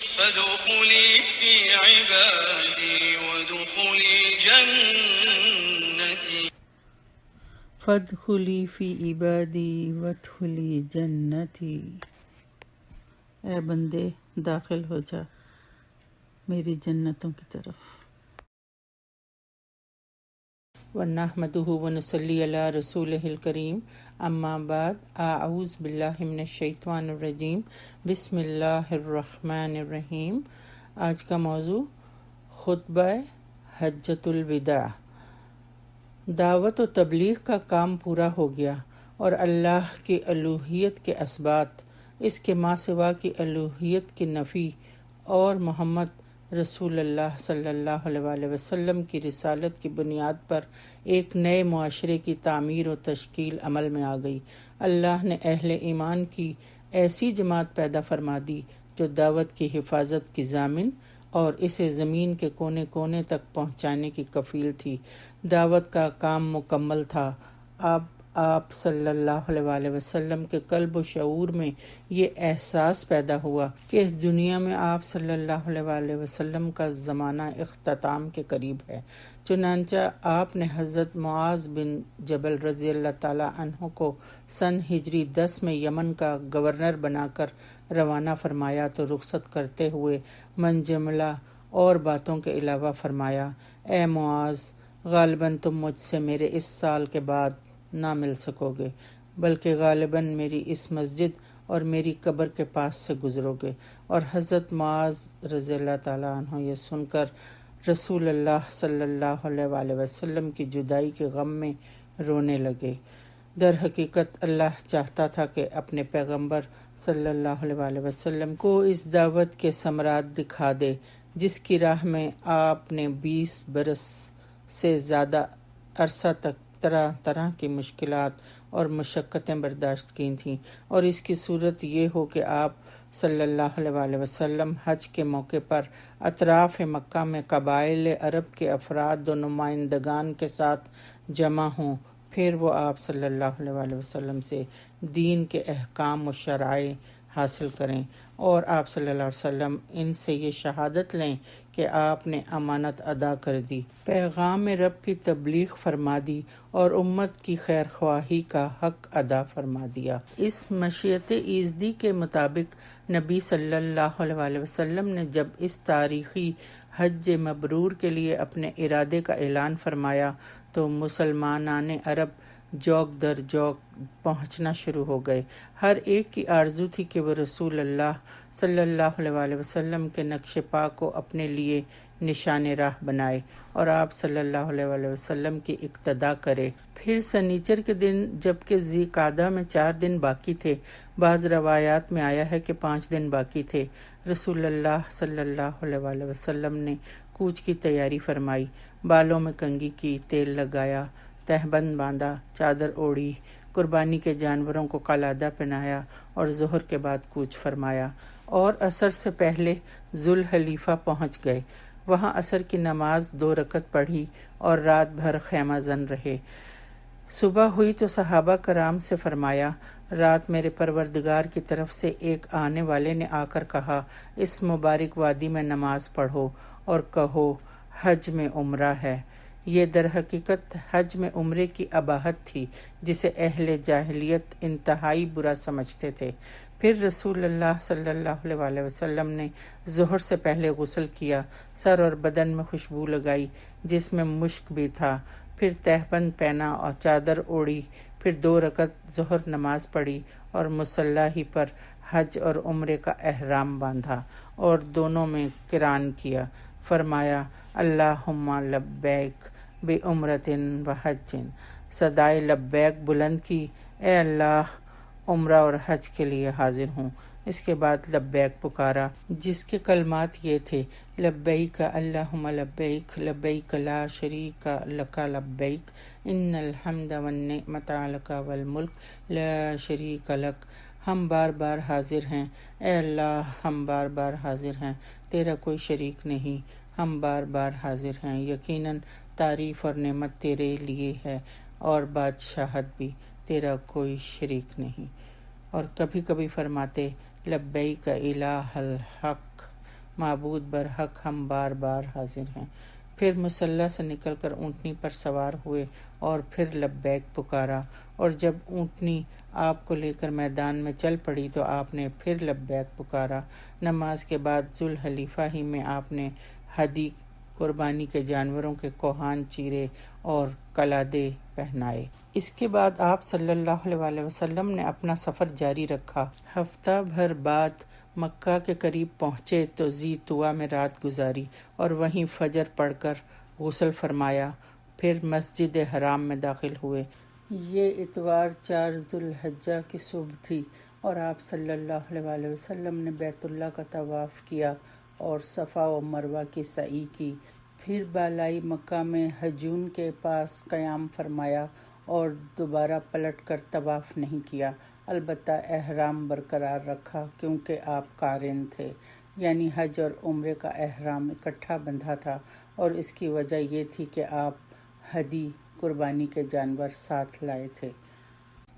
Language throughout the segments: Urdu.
فادخلی فی عبادی وادخلی جنتی. فادخلی فی عبادی وادخلی جنتی، اے بندے داخل ہو جا میری جنتوں کی طرف۔ وَنَحْمَدُهُ وَنُصَلِّي عَلَىٰ رَسُولِهِ الْكَرِيمِ اما بعد اعوذ باللہ من الشیطان الرجیم بسم اللہ الرحمن الرحیم۔ آج کا موضوع خطبہ حجۃ الوداع۔ دعوت و تبلیغ کا کام پورا ہو گیا اور اللہ کی الوہیت کے اثبات، اس کے ماں سوا کی الوہیت کی نفی اور محمد رسول اللہ صلی اللہ علیہ وآلہ وسلم کی رسالت کی بنیاد پر ایک نئے معاشرے کی تعمیر و تشکیل عمل میں آ گئی۔ اللہ نے اہل ایمان کی ایسی جماعت پیدا فرما دی جو دعوت کی حفاظت کی ضامن اور اسے زمین کے کونے کونے تک پہنچانے کی کفیل تھی۔ دعوت کا کام مکمل تھا۔ اب آپ صلی اللہ علیہ وآلہ وسلم کے قلب و شعور میں یہ احساس پیدا ہوا کہ اس دنیا میں آپ صلی اللہ علیہ وآلہ وسلم کا زمانہ اختتام کے قریب ہے۔ چنانچہ آپ نے حضرت معاذ بن جبل رضی اللہ تعالیٰ عنہ کو سن ہجری 10 میں یمن کا گورنر بنا کر روانہ فرمایا تو رخصت کرتے ہوئے من جملہ اور باتوں کے علاوہ فرمایا: اے معاذ، غالباً تم مجھ سے میرے اس سال کے بعد نہ مل سکو گے، بلکہ غالباً میری اس مسجد اور میری قبر کے پاس سے گزرو گے۔ اور حضرت معاذ رضی اللہ تعالیٰ عنہ یہ سن کر رسول اللہ صلی اللہ علیہ وآلہ وسلم کی جدائی کے غم میں رونے لگے۔ در حقیقت اللہ چاہتا تھا کہ اپنے پیغمبر صلی اللہ علیہ وآلہ وسلم کو اس دعوت کے ثمرات دکھا دے جس کی راہ میں آپ نے 20 برس سے زیادہ عرصہ تک طرح طرح کی مشکلات اور مشقتیں برداشت کی تھیں، اور اس کی صورت یہ ہو کہ آپ صلی اللہ علیہ وآلہ وسلم حج کے موقع پر اطراف مکہ میں قبائل عرب کے افراد و نمائندگان کے ساتھ جمع ہوں، پھر وہ آپ صلی اللہ علیہ وآلہ وسلم سے دین کے احکام و شرائع حاصل کریں، اور آپ صلی اللہ علیہ وسلم ان سے یہ شہادت لیں کہ آپ نے امانت ادا کر دی، پیغام رب کی تبلیغ فرما دی اور امت کی خیر خواہی کا حق ادا فرما دیا۔ اس مشیت ایزدی کے مطابق نبی صلی اللہ علیہ وآلہ وسلم نے جب اس تاریخی حج مبرور کے لیے اپنے ارادے کا اعلان فرمایا تو مسلمانان عرب جوک در جوک پہنچنا شروع ہو گئے۔ ہر ایک کی آرزو تھی کہ وہ رسول اللہ صلی اللہ علیہ وآلہ وسلم کے نقش پا کو اپنے لیے نشان راہ بنائے اور آپ صلی اللہ علیہ وآلہ وسلم کی اقتدا کرے۔ پھر سنیچر کے دن جبکہ ذی قعدہ میں 4 دن باقی تھے، بعض روایات میں آیا ہے کہ 5 دن باقی تھے، رسول اللہ صلی اللہ علیہ وآلہ وسلم نے کوچ کی تیاری فرمائی، بالوں میں کنگھی کی، تیل لگایا، تہبند باندھا، چادر اوڑھی، قربانی کے جانوروں کو قلادہ پہنایا اور ظہر کے بعد کوچ فرمایا، اور عصر سے پہلے ذوالحلیفہ پہنچ گئے۔ وہاں عصر کی نماز 2 رکعت پڑھی اور رات بھر خیمہ زن رہے۔ صبح ہوئی تو صحابہ کرام سے فرمایا: رات میرے پروردگار کی طرف سے ایک آنے والے نے آ کر کہا، اس مبارک وادی میں نماز پڑھو اور کہو حج میں عمرہ ہے۔ یہ در حقیقت حج میں عمرے کی اباحت تھی جسے اہل جاہلیت انتہائی برا سمجھتے تھے۔ پھر رسول اللہ صلی اللہ علیہ وآلہ وسلم نے ظہر سے پہلے غسل کیا، سر اور بدن میں خوشبو لگائی جس میں مشک بھی تھا، پھر تہبند پہنا اور چادر اوڑھی، پھر 2 رکعت ظہر نماز پڑھی اور مصلی ہی پر حج اور عمرے کا احرام باندھا اور دونوں میں قران کیا۔ فرمایا: اللہم لبیک بعمرۃ و حج، صدائے لبیک بلند کی، اے اللہ عمرہ اور حج کے لیے حاضر ہوں۔ اس کے بعد لبیک پکارا جس کے کلمات یہ تھے: لبیک اللہم لبیک، لبیک لا شریک لک لبیک، ان الحمد والنعمت لک والملک لا شریک لک۔ ہم بار بار حاضر ہیں، اے اللہ ہم بار بار حاضر ہیں، تیرا کوئی شریک نہیں، ہم بار بار حاضر ہیں، یقیناً تعریف اور نعمت تیرے لیے ہے اور بادشاہت بھی، تیرا کوئی شریک نہیں۔ اور کبھی کبھی فرماتے: لبیک الہ الحق معبود برحق ہم بار بار حاضر ہیں۔ پھر مصلی سے نکل کر اونٹنی پر سوار ہوئے اور پھر لبیک پکارا، اور جب اونٹنی آپ کو لے کر میدان میں چل پڑی تو آپ نے پھر لبیک پکارا۔ نماز کے بعد ذوالحلیفہ ہی میں آپ نے ہدی قربانی کے جانوروں کے کوہان چیرے اور قلادے پہنائے۔ اس کے بعد آپ صلی اللہ علیہ وسلم نے اپنا سفر جاری رکھا۔ ہفتہ بھر بعد مکہ کے قریب پہنچے تو ذی طویٰ میں رات گزاری اور وہیں فجر پڑھ کر غسل فرمایا، پھر مسجد حرام میں داخل ہوئے۔ یہ اتوار 4 ذوالحجہ کی صبح تھی اور آپ صلی اللہ علیہ وسلم نے بیت اللہ کا طواف کیا اور صفا و مروہ کی سعی کی، پھر بالائی مکہ میں حجون کے پاس قیام فرمایا اور دوبارہ پلٹ کر طواف نہیں کیا، البتہ احرام برقرار رکھا کیونکہ آپ قارن تھے، یعنی حج اور عمرے کا احرام اکٹھا بندھا تھا، اور اس کی وجہ یہ تھی کہ آپ ہدی قربانی کے جانور ساتھ لائے تھے۔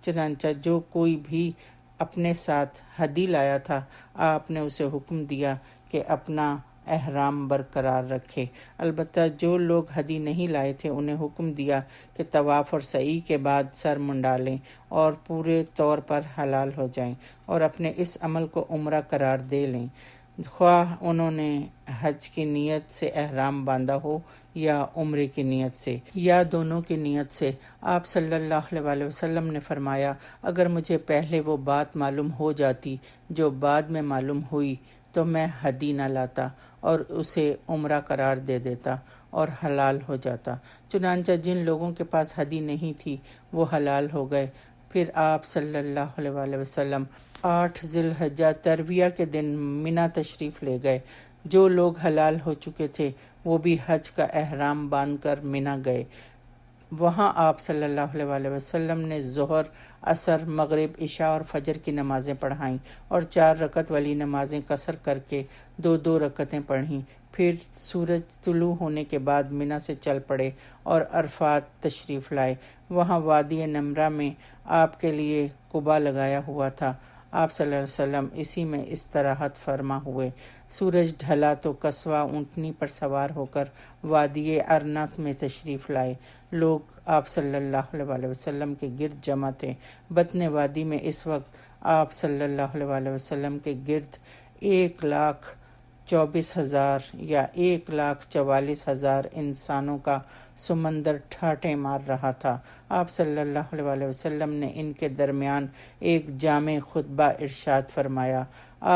چنانچہ جو کوئی بھی اپنے ساتھ ہدی لایا تھا آپ نے اسے حکم دیا کہ اپنا احرام برقرار رکھے، البتہ جو لوگ ہدی نہیں لائے تھے انہیں حکم دیا کہ طواف اور سعی کے بعد سر منڈالیں اور پورے طور پر حلال ہو جائیں اور اپنے اس عمل کو عمرہ قرار دے لیں، خواہ انہوں نے حج کی نیت سے احرام باندھا ہو یا عمرے کی نیت سے یا دونوں کی نیت سے۔ آپ صلی اللہ علیہ وسلم نے فرمایا، اگر مجھے پہلے وہ بات معلوم ہو جاتی جو بعد میں معلوم ہوئی تو میں ہدی نہ لاتا اور اسے عمرہ قرار دے دیتا اور حلال ہو جاتا۔ چنانچہ جن لوگوں کے پاس ہدی نہیں تھی وہ حلال ہو گئے۔ پھر آپ صلی اللہ علیہ وسلم 8 ذی الحجہ ترویہ کے دن منی تشریف لے گئے۔ جو لوگ حلال ہو چکے تھے وہ بھی حج کا احرام باندھ کر منی گئے۔ وہاں آپ صلی اللہ علیہ وسلم نے ظہر، عصر، مغرب، عشاء اور فجر کی نمازیں پڑھائیں اور 4 رکعت والی نمازیں قصر کر کے 2 رکعتیں پڑھیں۔ پھر سورج طلوع ہونے کے بعد منی سے چل پڑے اور عرفات تشریف لائے۔ وہاں وادی نمرہ میں آپ کے لیے قبا لگایا ہوا تھا۔ آپ صلی اللہ علیہ وسلم اسی میں استراحت فرما ہوئے۔ سورج ڈھلا تو قصوہ اونٹنی پر سوار ہو کر وادی ارنت میں تشریف لائے۔ لوگ آپ صلی اللہ علیہ وسلم کے گرد جمع تھے۔ بطن وادی میں اس وقت آپ صلی اللہ علیہ وسلم کے گرد 1,24,000 یا 1,44,000 انسانوں کا سمندر ٹھاٹھیں مار رہا تھا۔ آپ صلی اللہ علیہ وسلم نے ان کے درمیان ایک جامع خطبہ ارشاد فرمایا۔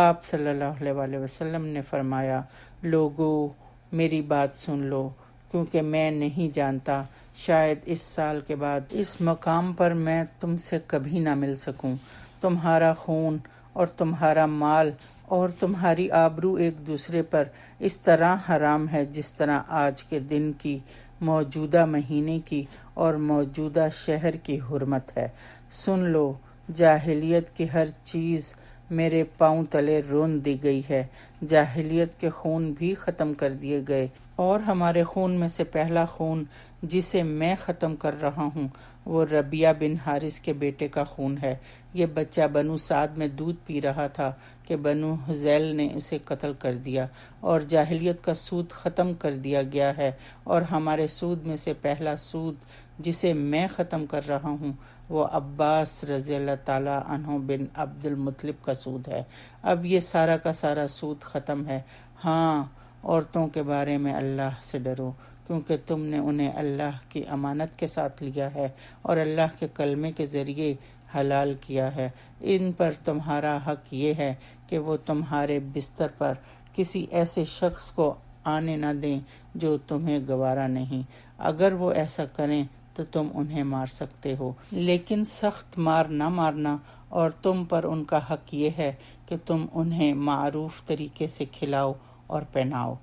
آپ صلی اللہ علیہ وسلم نے فرمایا، لوگو میری بات سن لو، کیونکہ میں نہیں جانتا شاید اس سال کے بعد اس مقام پر میں تم سے کبھی نہ مل سکوں۔ تمہارا خون اور تمہارا مال اور تمہاری آبرو ایک دوسرے پر اس طرح حرام ہے جس طرح آج کے دن کی، موجودہ مہینے کی اور موجودہ شہر کی حرمت ہے۔ سن لو، جاہلیت کی ہر چیز میرے پاؤں تلے رون دی گئی ہے، جاہلیت کے خون بھی ختم کر دیے گئے، اور ہمارے خون میں سے پہلا خون جسے میں ختم کر رہا ہوں وہ ربیہ بن حارث کے بیٹے کا خون ہے۔ یہ بچہ بنو سعد میں دودھ پی رہا تھا کہ بنو حذیل نے اسے قتل کر دیا، اور جاہلیت کا سود ختم کر دیا گیا ہے، اور ہمارے سود میں سے پہلا سود جسے میں ختم کر رہا ہوں وہ عباس رضی اللہ تعالیٰ عنہ بن عبد المطلب کا سود ہے۔ اب یہ سارا کا سارا سود ختم ہے۔ ہاں، عورتوں کے بارے میں اللہ سے ڈرو، کیونکہ تم نے انہیں اللہ کی امانت کے ساتھ لیا ہے اور اللہ کے کلمے کے ذریعے حلال کیا ہے۔ ان پر تمہارا حق یہ ہے کہ وہ تمہارے بستر پر کسی ایسے شخص کو آنے نہ دیں جو تمہیں گوارا نہیں۔ اگر وہ ایسا کریں تو تم انہیں مار سکتے ہو، لیکن سخت مار نہ مارنا، اور تم پر ان کا حق یہ ہے کہ تم انہیں معروف طریقے سے کھلاؤ اور پہناؤ۔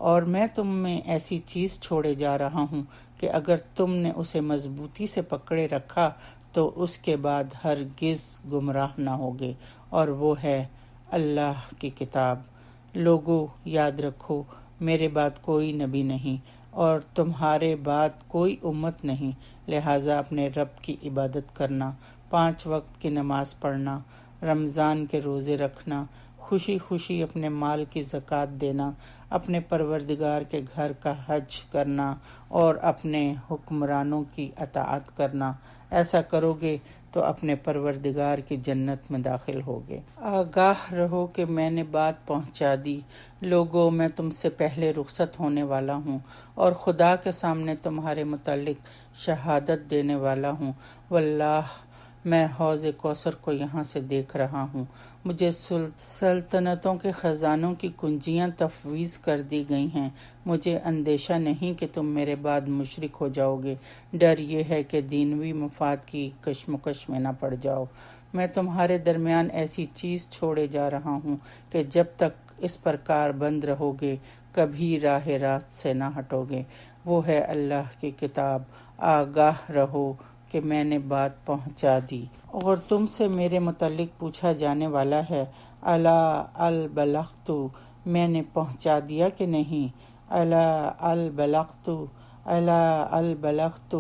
اور میں تم میں ایسی چیز چھوڑے جا رہا ہوں کہ اگر تم نے اسے مضبوطی سے پکڑے رکھا تو اس کے بعد ہرگز گمراہ نہ ہوگے، اور وہ ہے اللہ کی کتاب۔ لوگو یاد رکھو، میرے بعد کوئی نبی نہیں اور تمہارے بعد کوئی امت نہیں، لہٰذا اپنے رب کی عبادت کرنا، 5 وقت کی نماز پڑھنا، رمضان کے روزے رکھنا، خوشی خوشی اپنے مال کی زکوٰۃ دینا، اپنے پروردگار کے گھر کا حج کرنا اور اپنے حکمرانوں کی اطاعت کرنا۔ ایسا کرو گے تو اپنے پروردگار کی جنت میں داخل ہوگے۔ آگاہ رہو کہ میں نے بات پہنچا دی، لوگوں میں تم سے پہلے رخصت ہونے والا ہوں اور خدا کے سامنے تمہارے متعلق شہادت دینے والا ہوں۔ واللہ میں حوض کوثر کو یہاں سے دیکھ رہا ہوں، مجھے سلطنتوں کے خزانوں کی کنجیاں تفویض کر دی گئی ہیں، مجھے اندیشہ نہیں کہ تم میرے بعد مشرک ہو جاؤ گے، ڈر یہ ہے کہ دینوی مفاد کی کشمکش میں نہ پڑ جاؤ۔ میں تمہارے درمیان ایسی چیز چھوڑے جا رہا ہوں کہ جب تک اس پر کاربند رہو گے کبھی راہ راست سے نہ ہٹو گے، وہ ہے اللہ کی کتاب۔ آگاہ رہو کہ میں نے بات پہنچا دی اور تم سے میرے متعلق پوچھا جانے والا ہے۔ الا البلغت، میں نے پہنچا دیا کہ نہیں؟ الا البلغت، الا البلغت،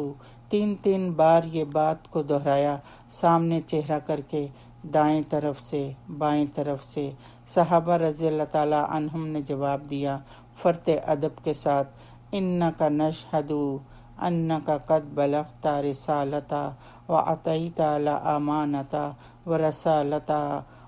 تین بار یہ بات کو دہرایا، سامنے چہرہ کر کے، دائیں طرف سے، بائیں طرف سے۔ صحابہ رضی اللہ تعالیٰ عنہم نے جواب دیا فرط ادب کے ساتھ، انک نشہد انک قد بلغت رسالتا واتیت الامانتا ورسالتا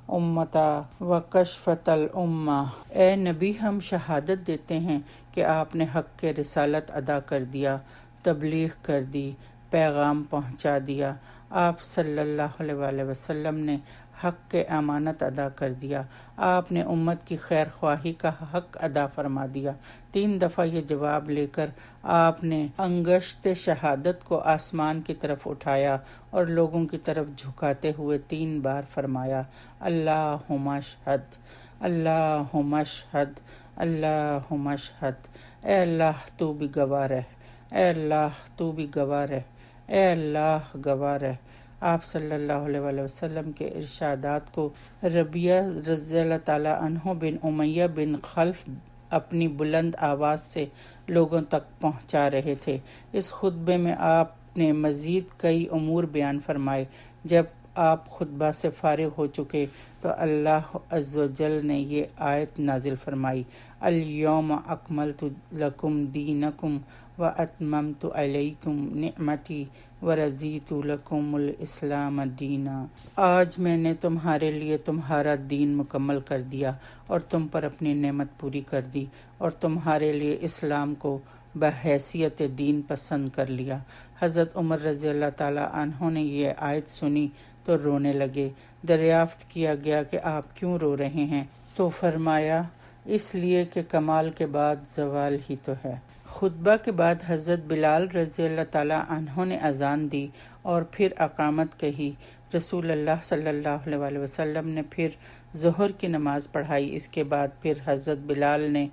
امتا وکشفت الامہ۔ اے نبی، ہم شہادت دیتے ہیں کہ آپ نے حق کے رسالت ادا کر دیا، تبلیغ کر دی، پیغام پہنچا دیا۔ آپ صلی اللہ علیہ وآلہ وسلم نے حق کے امانت ادا کر دیا، آپ نے امت کی خیر خواہی کا حق ادا فرما دیا۔ 3 دفعہ یہ جواب لے کر آپ نے انگشت شہادت کو آسمان کی طرف اٹھایا اور لوگوں کی طرف جھکاتے ہوئے 3 بار فرمایا، اللہم اشہد، اللہم اشہد، اللہم اشہد۔ اے اللہ تو بھی گواہ رہ، اے اللہ تو بھی گواہ رہ، اے اللہ گواہ رہ۔ آپ صلی اللہ علیہ وآلہ وسلم کے ارشادات کو ربیعہ رضی اللہ تعالیٰ عنہ بن امیہ بن خلف اپنی بلند آواز سے لوگوں تک پہنچا رہے تھے۔ اس خطبے میں آپ نے مزید کئی امور بیان فرمائے۔ جب آپ خطبہ سے فارغ ہو چکے تو اللہ عز و جل نے یہ آیت نازل فرمائی، الیوم اکملت لکم دینکم واتممت علیکم نعمتی ورضیت لکم الاسلام دینا۔ آج میں نے تمہارے لیے تمہارا دین مکمل کر دیا اور تم پر اپنی نعمت پوری کر دی اور تمہارے لیے اسلام کو بحیثیت دین پسند کر لیا۔ حضرت عمر رضی اللہ تعالیٰ عنہ نے یہ آیت سنی تو رونے لگے۔ دریافت کیا گیا کہ آپ کیوں رو رہے ہیں؟ تو فرمایا، اس لیے کہ کمال کے بعد زوال ہی تو ہے۔ خطبہ کے بعد حضرت بلال رضی اللہ تعالیٰ عنہ نے اذان دی اور پھر اقامت کہی۔ رسول اللہ صلی اللہ علیہ وآلہ وسلم نے پھر ظہر کی نماز پڑھائی، اس کے بعد پھر حضرت بلال نے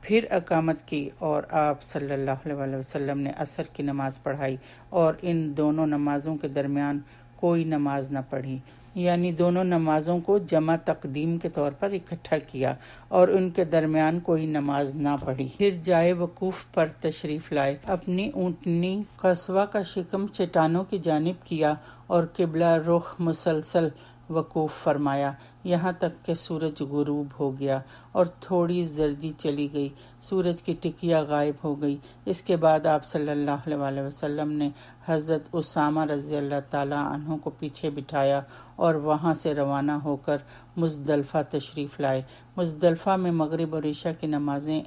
پھر اقامت کی اور آپ صلی اللہ علیہ وآلہ وسلم نے عصر کی نماز پڑھائی اور ان دونوں نمازوں کے درمیان کوئی نماز نہ پڑھی، یعنی دونوں نمازوں کو جمع تقدیم کے طور پر اکٹھا کیا اور ان کے درمیان کوئی نماز نہ پڑھی۔ پھر جائے وقوف پر تشریف لائے، اپنی اونٹنی قصوہ کا شکم چٹانوں کی جانب کیا اور قبلہ رخ مسلسل وقوف فرمایا یہاں تک کہ سورج غروب ہو گیا اور تھوڑی زردی چلی گئی، سورج کی ٹکیا غائب ہو گئی۔ اس کے بعد آپ صلی اللہ علیہ وآلہ وسلم نے حضرت اسامہ رضی اللہ تعالیٰ عنہ کو پیچھے بٹھایا اور وہاں سے روانہ ہو کر مزدلفہ تشریف لائے۔ مزدلفہ میں مغرب اور عشاء کی نمازیں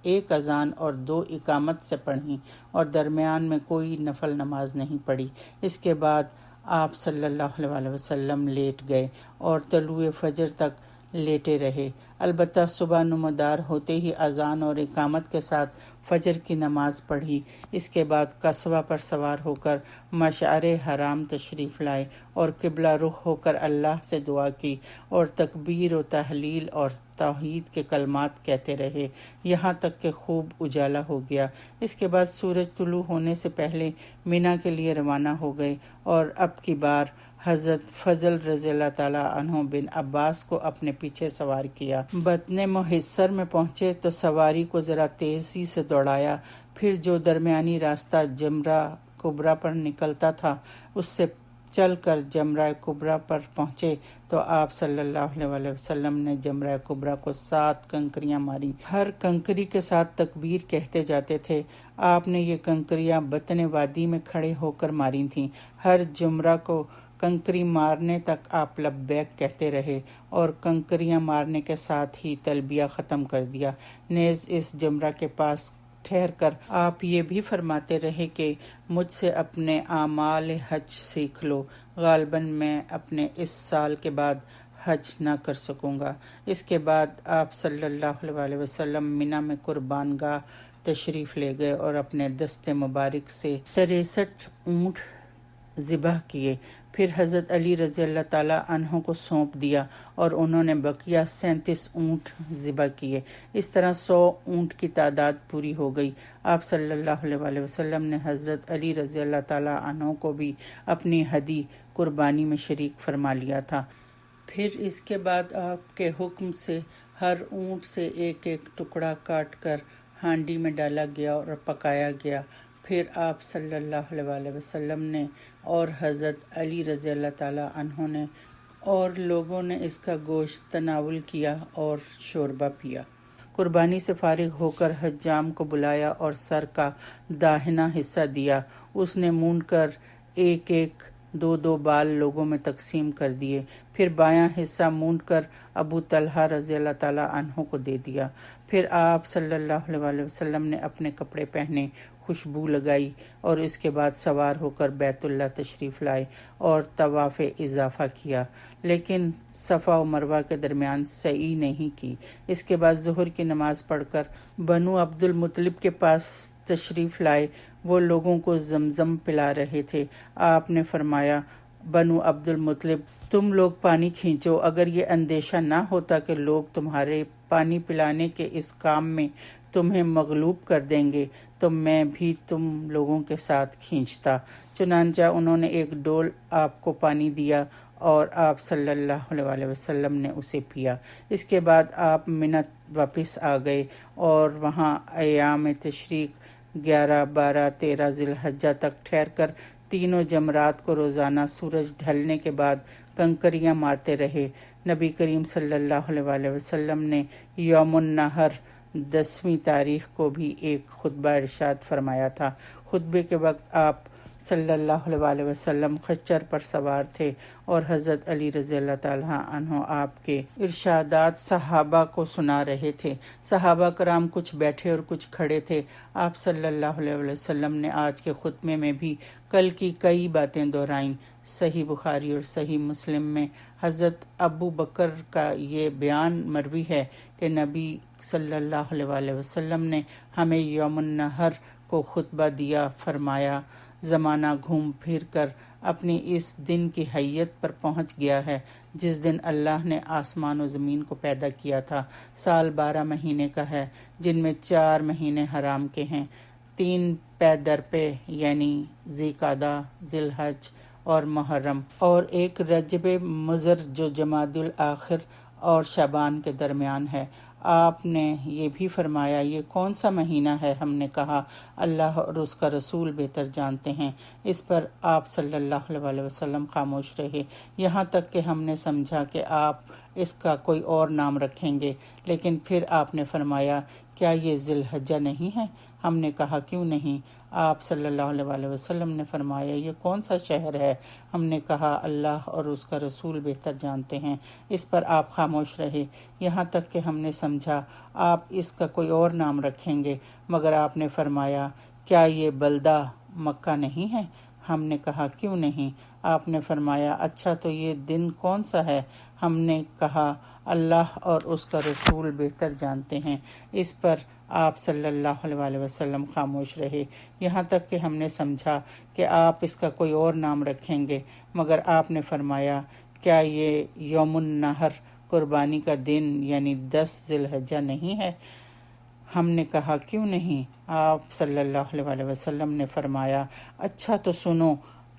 1 اذان اور 2 اقامت سے پڑھیں اور درمیان میں کوئی نفل نماز نہیں پڑھی۔ اس کے بعد آپ صلی اللہ علیہ وآلہ وسلم لیٹ گئے اور طلوع فجر تک لیٹے رہے، البتہ صبح نمودار ہوتے ہی اذان اور اقامت کے ساتھ فجر کی نماز پڑھی۔ اس کے بعد قصوہ پر سوار ہو کر مشعر حرام تشریف لائے اور قبلہ رخ ہو کر اللہ سے دعا کی اور تکبیر و تحلیل اور توحید کے کلمات کہتے رہے یہاں تک کہ خوب اجالا ہو گیا۔ اس کے بعد سورج طلوع ہونے سے پہلے مینا کے لیے روانہ ہو گئے اور اب کی بار حضرت فضل رضی اللہ تعالیٰ عنہ بن عباس کو اپنے پیچھے سوار کیا۔ بطن محصر میں پہنچے تو سواری کو ذرا تیزی سے دوڑایا، پھر جو درمیانی راستہ جمرہ کبریٰ پر نکلتا تھا اس سے چل کر جمرہ کبریٰ پر پہنچے تو آپ صلی اللہ علیہ وسلم نے جمرہ کبریٰ کو 7 کنکریاں ماری۔ ہر کنکری کے ساتھ تکبیر کہتے جاتے تھے۔ آپ نے یہ کنکریاں بطن وادی میں کھڑے ہو کر ماری تھیں۔ ہر جمرہ کو کنکری مارنے تک آپ لبیک کہتے رہے اور کنکریاں مارنے کے ساتھ ہی تلبیہ ختم کر دیا۔ نیز اس جمرہ کے پاس ٹھہر کر آپ یہ بھی فرماتے رہے کہ مجھ سے اپنے اعمال حج سیکھ لو، غالباً میں اپنے اس سال کے بعد حج نہ کر سکوں گا۔ اس کے بعد آپ صلی اللہ علیہ وسلم منی میں قربان گاہ تشریف لے گئے اور اپنے دست مبارک سے 63 اونٹ ذبح کیے، پھر حضرت علی رضی اللہ تعالیٰ عنہ کو سونپ دیا اور انہوں نے بقیہ 37 اونٹ ذبح کیے۔ اس طرح 100 اونٹ کی تعداد پوری ہو گئی۔ آپ صلی اللہ علیہ وسلم نے حضرت علی رضی اللہ تعالیٰ عنہ کو بھی اپنی ہدی قربانی میں شریک فرما لیا تھا۔ پھر اس کے بعد آپ کے حکم سے ہر اونٹ سے ایک ایک ٹکڑا کاٹ کر ہانڈی میں ڈالا گیا اور پکایا گیا۔ پھر آپ صلی اللہ علیہ وسلم نے اور حضرت علی رضی اللہ تعالیٰ عنہ نے اور لوگوں نے اس کا گوشت تناول کیا اور شوربہ پیا۔ قربانی سے فارغ ہو کر حجام کو بلایا اور سر کا داہنا حصہ دیا۔ اس نے مونڈ کر ایک ایک 2 بال لوگوں میں تقسیم کر دیے، پھر بایاں حصہ مونڈ کر ابو طلحہ رضی اللہ تعالیٰ عنہ کو دے دیا۔ پھر آپ صلی اللہ علیہ وسلم نے اپنے کپڑے پہنے، خوشبو لگائی اور اس کے بعد سوار ہو کر بیت اللہ تشریف لائے اور طواف اضافہ کیا، لیکن صفا و مروہ کے درمیان سعی نہیں کی۔ اس کے بعد ظہر کی نماز پڑھ کر بنو عبد المطلب کے پاس تشریف لائے۔ وہ لوگوں کو زمزم پلا رہے تھے۔ آپ نے فرمایا، بنو عبد المطلب، تم لوگ پانی کھینچو۔ اگر یہ اندیشہ نہ ہوتا کہ لوگ تمہارے پانی پلانے کے اس کام میں تمہیں مغلوب کر دیں گے تو میں بھی تم لوگوں کے ساتھ کھینچتا۔ چنانچہ انہوں نے ایک ڈول آپ کو پانی دیا اور آپ صلی اللہ علیہ وسلم نے اسے پیا۔ اس کے بعد آپ منی واپس آ گئے اور وہاں ایام تشریق 11، 12، 13 ذی الحجہ تک ٹھہر کر تینوں جمرات کو روزانہ سورج ڈھلنے کے بعد کنکریاں مارتے رہے۔ نبی کریم صلی اللہ علیہ وسلم نے یوم النحر 10ویں تاریخ کو بھی ایک خطبہ ارشاد فرمایا تھا۔ خطبے کے وقت آپ صلی اللہ علیہ وسلم خچر پر سوار تھے اور حضرت علی رضی اللہ تعالیٰ عنہ آپ کے ارشادات صحابہ کو سنا رہے تھے۔ صحابہ کرام کچھ بیٹھے اور کچھ کھڑے تھے۔ آپ صلی اللہ علیہ وسلم نے آج کے خطبے میں بھی کل کی کئی باتیں دہرائیں۔ صحیح بخاری اور صحیح مسلم میں حضرت ابو بکر کا یہ بیان مروی ہے کہ نبی صلی اللہ علیہ وسلم نے ہمیں یوم النحر کو خطبہ دیا، فرمایا، زمانہ گھوم پھر کر اپنی اس دن کی حیت پر پہنچ گیا ہے جس دن اللہ نے آسمان و زمین کو پیدا کیا تھا۔ سال 12 مہینے کا ہے، جن میں 4 مہینے حرام کے ہیں، 3 پے در پے یعنی ذی قعدہ، ذی الحج اور محرم، اور ایک رجب مضر جو جمادی الاخر اور شعبان کے درمیان ہے۔ آپ نے یہ بھی فرمایا، یہ کون سا مہینہ ہے؟ ہم نے کہا، اللہ اور اس کا رسول بہتر جانتے ہیں۔ اس پر آپ صلی اللہ علیہ وسلم خاموش رہے، یہاں تک کہ ہم نے سمجھا کہ آپ اس کا کوئی اور نام رکھیں گے، لیکن پھر آپ نے فرمایا، کیا یہ ذی الحجہ نہیں ہے؟ ہم نے کہا، کیوں نہیں؟ آپ صلی اللہ علیہ وسلم نے فرمایا، یہ کون سا شہر ہے؟ ہم نے کہا، اللہ اور اس کا رسول بہتر جانتے ہیں۔ اس پر آپ خاموش رہے، یہاں تک کہ ہم نے سمجھا آپ اس کا کوئی اور نام رکھیں گے، مگر آپ نے فرمایا، کیا یہ بلدہ مکہ نہیں ہے؟ ہم نے کہا، کیوں نہیں؟ آپ نے فرمایا، اچھا تو یہ دن کون سا ہے؟ ہم نے کہا، اللہ اور اس کا رسول بہتر جانتے ہیں۔ اس پر آپ صلی اللہ علیہ وسلم خاموش رہے، یہاں تک کہ ہم نے سمجھا کہ آپ اس کا کوئی اور نام رکھیں گے، مگر آپ نے فرمایا، کیا یہ یوم النحر قربانی کا دن یعنی 10 ذی الحجہ نہیں ہے؟ ہم نے کہا، کیوں نہیں؟ آپ صلی اللہ علیہ وسلم نے فرمایا، اچھا تو سنو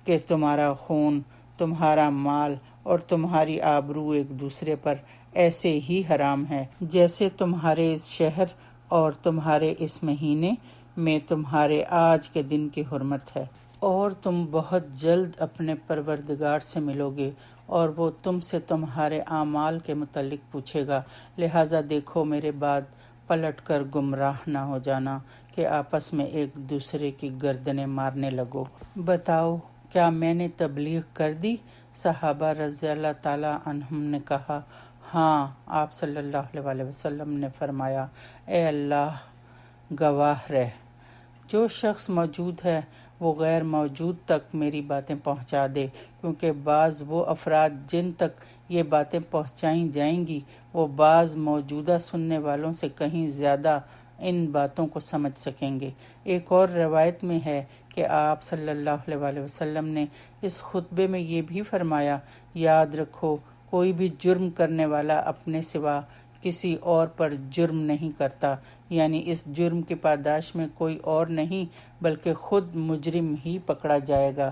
کہ تمہارا خون، تمہارا مال اور تمہاری آبرو ایک دوسرے پر ایسے ہی حرام ہے جیسے تمہارے اس شہر اور تمہارے اس مہینے میں تمہارے آج کے دن کی حرمت ہے۔ اور تم بہت جلد اپنے پروردگار سے ملو گے اور وہ تم سے تمہارے اعمال کے متعلق پوچھے گا، لہٰذا دیکھو میرے بعد پلٹ کر گمراہ نہ ہو جانا کہ آپس میں ایک دوسرے کی گردنیں مارنے لگو۔ بتاؤ کیا میں نے تبلیغ کر دی؟ صحابہ رضی اللہ تعالیٰ عنہم نے کہا، ہاں۔ آپ صلی اللہ علیہ وسلم نے فرمایا، اے اللہ گواہ رہ، جو شخص موجود ہے وہ غیر موجود تک میری باتیں پہنچا دے، کیونکہ بعض وہ افراد جن تک یہ باتیں پہنچائی جائیں گی وہ بعض موجودہ سننے والوں سے کہیں زیادہ ان باتوں کو سمجھ سکیں گے۔ ایک اور روایت میں ہے کہ آپ صلی اللہ علیہ وسلم نے اس خطبے میں یہ بھی فرمایا، یاد رکھو کوئی بھی جرم کرنے والا اپنے سوا کسی اور پر جرم نہیں کرتا، یعنی اس جرم کی پاداش میں کوئی اور نہیں بلکہ خود مجرم ہی پکڑا جائے گا۔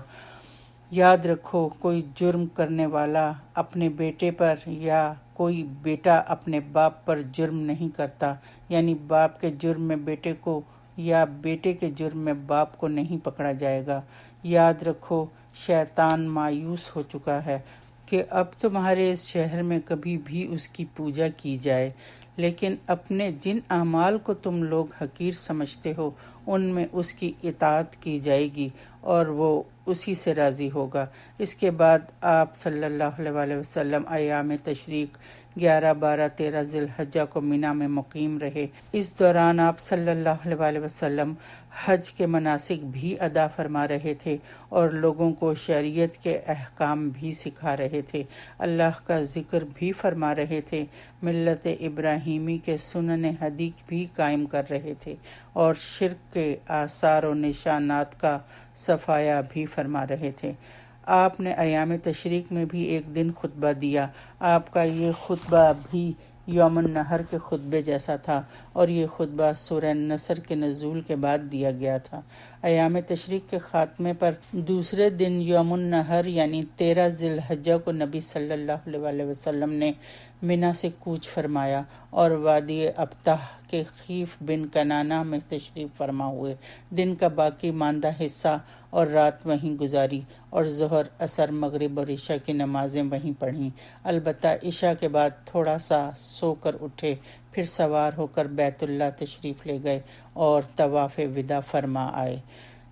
یاد رکھو کوئی جرم کرنے والا اپنے بیٹے پر یا کوئی بیٹا اپنے باپ پر جرم نہیں کرتا، یعنی باپ کے جرم میں بیٹے کو یا بیٹے کے جرم میں باپ کو نہیں پکڑا جائے گا۔ یاد رکھو شیطان مایوس ہو چکا ہے کہ اب تمہارے اس شہر میں کبھی بھی اس کی پوجا کی جائے، لیکن اپنے جن اعمال کو تم لوگ حقیر سمجھتے ہو ان میں اس کی اطاعت کی جائے گی اور وہ اسی سے راضی ہوگا۔ اس کے بعد آپ صلی اللہ علیہ وسلم ایام تشریق 11، 12، 13 ذی الحجہ کو مینا میں مقیم رہے۔ اس دوران آپ صلی اللہ علیہ وسلم حج کے مناسک بھی ادا فرما رہے تھے اور لوگوں کو شریعت کے احکام بھی سکھا رہے تھے، اللہ کا ذکر بھی فرما رہے تھے، ملت ابراہیمی کے سنن ہدی بھی قائم کر رہے تھے اور شرک کے آثار و نشانات کا صفایا بھی فرما رہے تھے۔ آپ نے ایام تشریق میں بھی ایک دن خطبہ دیا۔ آپ کا یہ خطبہ بھی یوم النحر کے خطبے جیسا تھا اور یہ خطبہ سورہ نصر کے نزول کے بعد دیا گیا تھا۔ ایام تشریق کے خاتمے پر دوسرے دن یوم النحر یعنی 13 ذی الحجہ کو نبی صلی اللہ علیہ وسلم نے مینا سے کوچ فرمایا اور وادی ابطح کے خیف بن کنانہ میں تشریف فرما ہوئے۔ دن کا باقی ماندہ حصہ اور رات وہیں گزاری اور ظہر، عصر، مغرب اور عشاء کی نمازیں وہیں پڑھیں۔ البتہ عشاء کے بعد تھوڑا سا سو کر اٹھے، پھر سوار ہو کر بیت اللہ تشریف لے گئے اور طواف وداع فرما آئے۔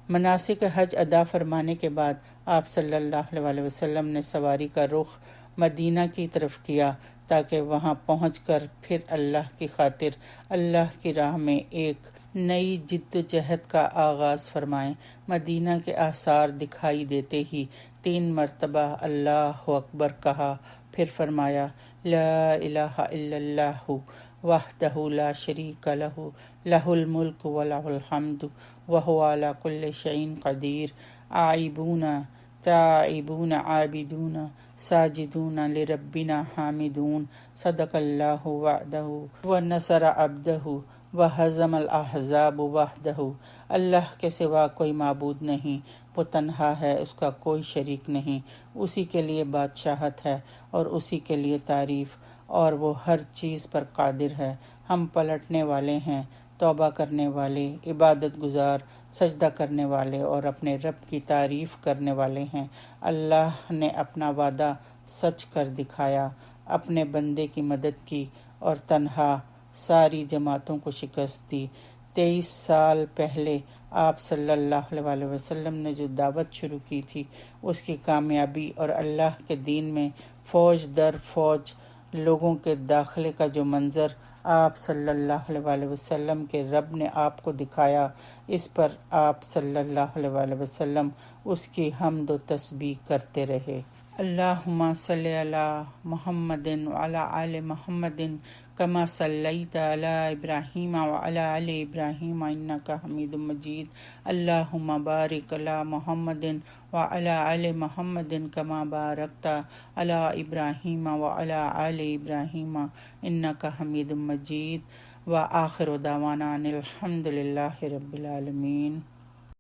مناسک حج ادا فرمانے کے بعد آپ صلی اللہ علیہ وسلم نے سواری کا رخ مدینہ کی طرف کیا تاکہ وہاں پہنچ کر پھر اللہ کی خاطر اللہ کی راہ میں ایک نئی جد و جہد کا آغاز فرمائیں۔ مدینہ کے آثار دکھائی دیتے ہی 3 مرتبہ اللہ اکبر کہا، پھر فرمایا، لا الہ الا اللہ وحدہ لا شریک لہ، لہ الملک ولہ الحمد وہو علی کل شیء قدیر، آئبون تائبون عابدون ساجدون لربنا حامدون، صدق اللہ وعدہ ونصر عبدہ وہزم الاحزاب وحدہ۔ اللہ کے سوا کوئی معبود نہیں، وہ تنہا ہے، اس کا کوئی شریک نہیں، اسی کے لیے بادشاہت ہے اور اسی کے لیے تعریف، اور وہ ہر چیز پر قادر ہے۔ ہم پلٹنے والے ہیں، توبہ کرنے والے، عبادت گزار، سجدہ کرنے والے اور اپنے رب کی تعریف کرنے والے ہیں۔ اللہ نے اپنا وعدہ سچ کر دکھایا، اپنے بندے کی مدد کی اور تنہا ساری جماعتوں کو شکست دی۔ 23 سال پہلے آپ صلی اللہ علیہ وسلم نے جو دعوت شروع کی تھی اس کی کامیابی اور اللہ کے دین میں فوج در فوج لوگوں کے داخلے کا جو منظر آپ صلی اللہ علیہ وسلم کے رب نے آپ کو دکھایا، اس پر آپ صلی اللہ علیہ وسلم اس کی حمد و تسبیح کرتے رہے۔ اللہم صلی علی محمد وعلی آل محمد کما صلیت علی ابراہیم وعلی آل ابراہیم انک حمید مجید۔ اللہم بارک علی محمد وعلی آل محمد کما بارکت علی ابراہیم وعلی آل ابراہیم انک حمید مجید۔ وآخر دعوانا ان الحمد للہ رب العالمین۔